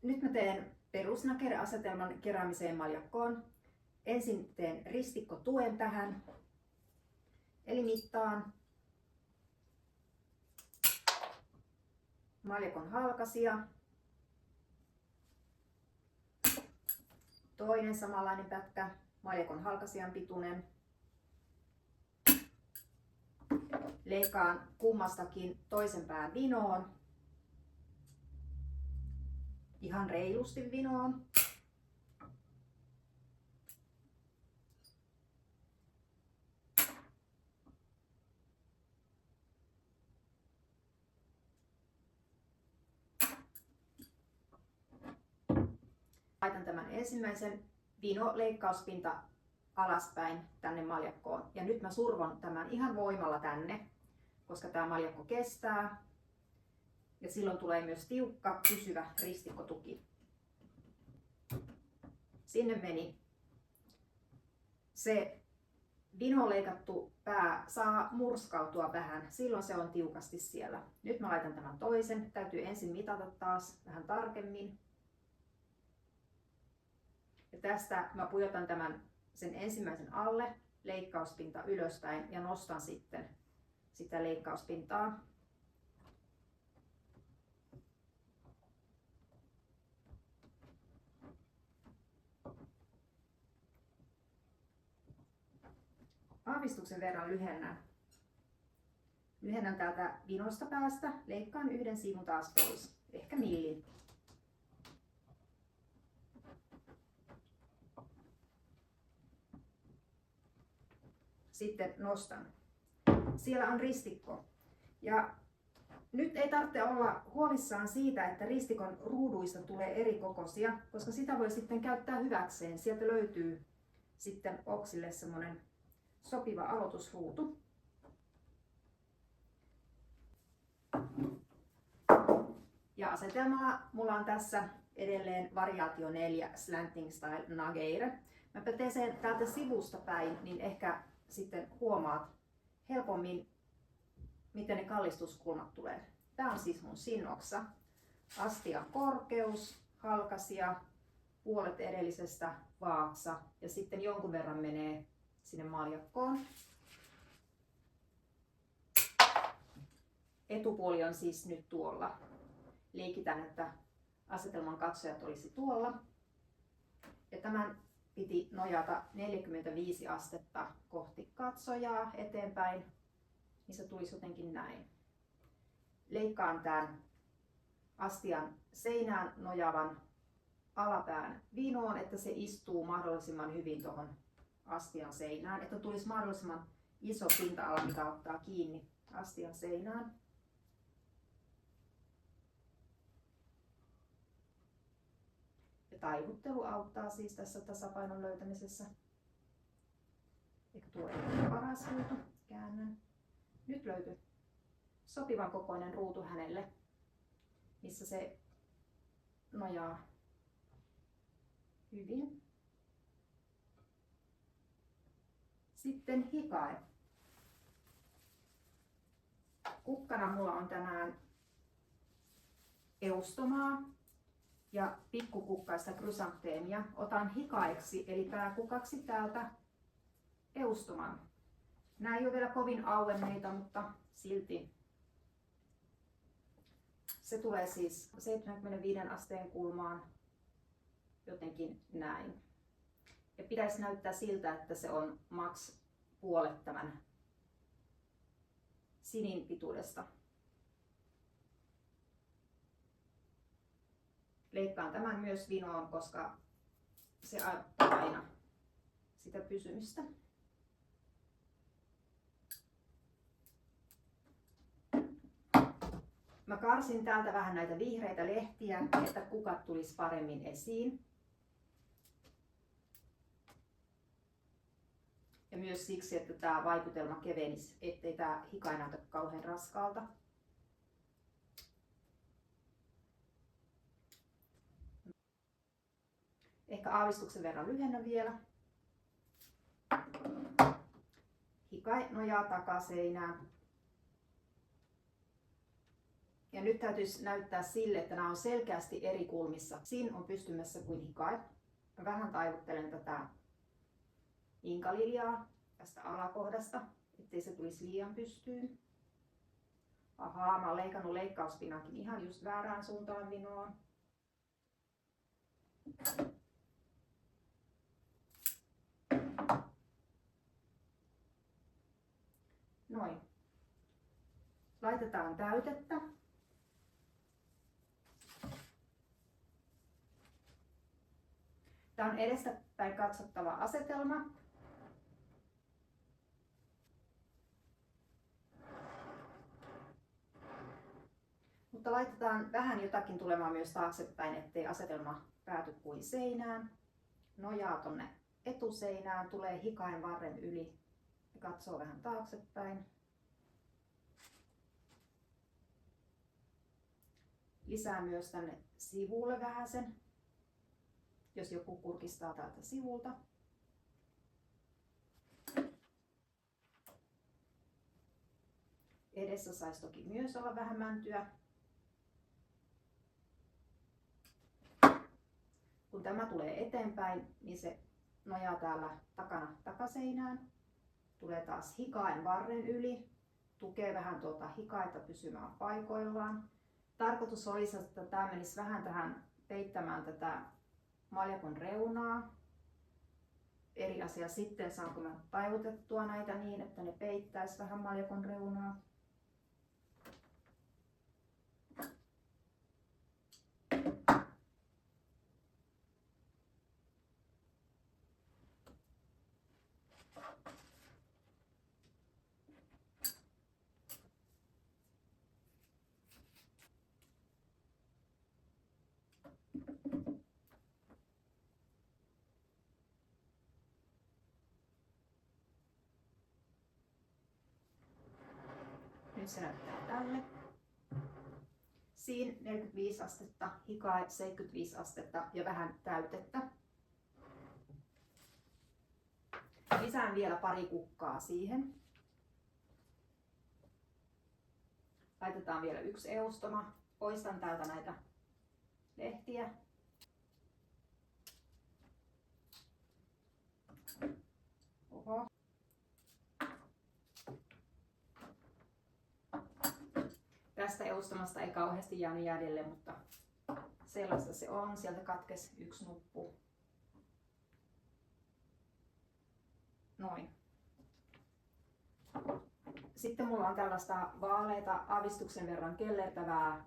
Nyt mä teen perusnakere-asetelman keräämiseen maljakkoon. Ensin teen ristikkotuen tähän, eli mittaan maljakon halkasia, toinen samanlainen pätkä, maljakon halkasijan pituinen. Leikkaan kummastakin toisen pään vinoon, ihan reilusti vinoon. Laitan tämän ensimmäisen vino-leikkauspinta alaspäin tänne maljakkoon. Ja nyt mä survon tämän ihan voimalla tänne, koska tämä maljakko kestää. Ja silloin tulee myös tiukka, pysyvä ristikkotuki. Sinne meni. Se vinoleikattu pää saa murskautua vähän, silloin se on tiukasti siellä. Nyt mä laitan tämän toisen. Täytyy ensin mitata taas vähän tarkemmin. Ja tästä mä pujotan sen ensimmäisen alle, leikkauspinta ylöspäin ja nostan sitten sitä leikkauspintaa. Aavistuksen verran lyhennän. Lyhennän täältä vinosta päästä, leikkaan yhden siivun taas pois, ehkä millin. Sitten nostan. Siellä on ristikko. Ja nyt ei tarvitse olla huolissaan siitä, että ristikon ruuduista tulee eri kokoisia, koska sitä voi sitten käyttää hyväkseen. Sieltä löytyy sitten oksille semmoinen sopiva aloitusruutu. Ja asetelmalla mulla on tässä edelleen variaatio 4 Slanting Style Nagere. Mä teen sen täältä sivusta päin, niin ehkä sitten huomaat helpommin, miten ne kallistuskulmat tulee. Tää on siis mun sinoksa. Astian korkeus, halkasia, puolet edellisestä vaaksa ja sitten jonkun verran menee sinne maljakkoon. Etupuoli on siis nyt tuolla. Leikitän, että asetelman katsojat olisi tuolla. Ja tämän piti nojata 45 astetta kohti katsojaa eteenpäin, niin se tulisi jotenkin näin. Leikkaan tämän astian seinään nojaavan alapään vinoon, että se istuu mahdollisimman hyvin tuohon astian seinään, että tulisi mahdollisimman iso pinta-ala, mikä ottaa kiinni astian seinään. Ja taivuttelu auttaa siis tässä tasapainon löytämisessä. Eikä tuo ei ole paras ruutu. Käännän. Nyt löytyi sopivan kokoinen ruutu hänelle, missä se nojaa hyvin. Sitten hikae. Kukkana mulla on tänään eustomaa ja pikkukukkaista krysanteemia. Otan hikaeksi eli pääkukaksi täältä eustoman. Nämä ei ole vielä kovin auenneita, mutta silti. Se tulee siis 75 asteen kulmaan jotenkin näin. Ja pitäisi näyttää siltä, että se on max puolet tämän sinin pituudesta. Leikkaan tämän myös vinoon, koska se auttaa aina sitä pysymistä. Mä karsin täältä vähän näitä vihreitä lehtiä, että kukat tulisi paremmin esiin. Ja myös siksi, että tämä vaikutelma kevenisi, ettei tämä hikae näytä kauhean raskaalta. Ehkä aavistuksen verran lyhennän vielä. Hikae nojaa takaseinään. Ja nyt täytyisi näyttää sille, että nämä on selkeästi eri kulmissa. Siinä on pystymässä kuin hikae. Vähän taivuttelen tätä inkaliljaa tästä alakohdasta, ettei se tulisi liian pystyyn. Ahaa, mä oon leikannut leikkauspinakin ihan just väärään suuntaan vinoon. Noin. Laitetaan täytettä. Tämä on edestäpäin katsottava asetelma. Mutta laitetaan vähän jotakin tulemaan myös taaksepäin, ettei asetelma pääty kuin seinään. Nojaa tonne etuseinään, tulee hikaen varren yli ja katsoo vähän taaksepäin. Lisää myös tänne sivulle vähäsen, jos joku kurkistaa täältä sivulta. Edessä saisi toki myös olla vähän mäntyä. Kun tämä tulee eteenpäin, niin se nojaa täällä takana takaseinään. Tulee taas hikaen varren yli. Tukee vähän tuota hikaita pysymään paikoillaan. Tarkoitus olisi, että tämä menisi vähän tähän peittämään tätä maljakon reunaa. Eri asia sitten, saanko mä taivutettua näitä niin, että ne peittäisi vähän maljakon reunaa. Nyt se näyttää tälle. Siinä 45 astetta, hikae 75 astetta ja vähän täytettä. Lisään vielä pari kukkaa siihen. Laitetaan vielä yksi eustoma. Poistan täältä näitä lehtiä. Oho. Tästä eustomasta ei kauheasti jäänyt jäljelle, mutta sellaista se on. Sieltä katkesi yksi nuppu. Noin. Sitten mulla on tällaista vaaleita aavistuksen verran kellertävää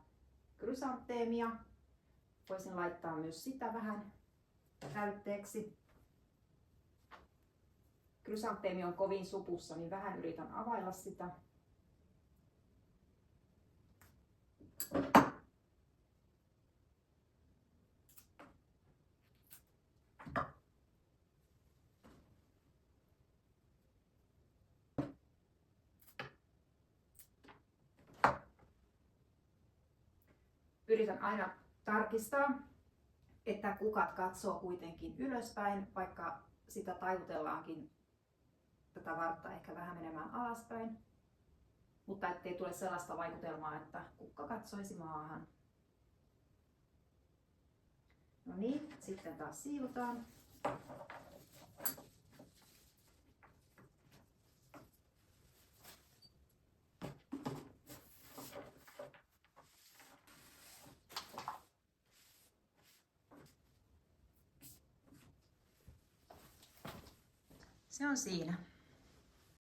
krysanteemia. Voisin laittaa myös sitä vähän täytteeksi. Krysanteemi on kovin supussa, niin vähän yritän availla sitä. Yritän aina tarkistaa, että kukat katsoo kuitenkin ylöspäin, vaikka sitä taivutellaankin tätä vartta ehkä vähän menemään alaspäin. Mutta ettei tule sellaista vaikutelmaa, että kukka katsoisi maahan. No niin, sitten taas siivotaan. Se on siinä.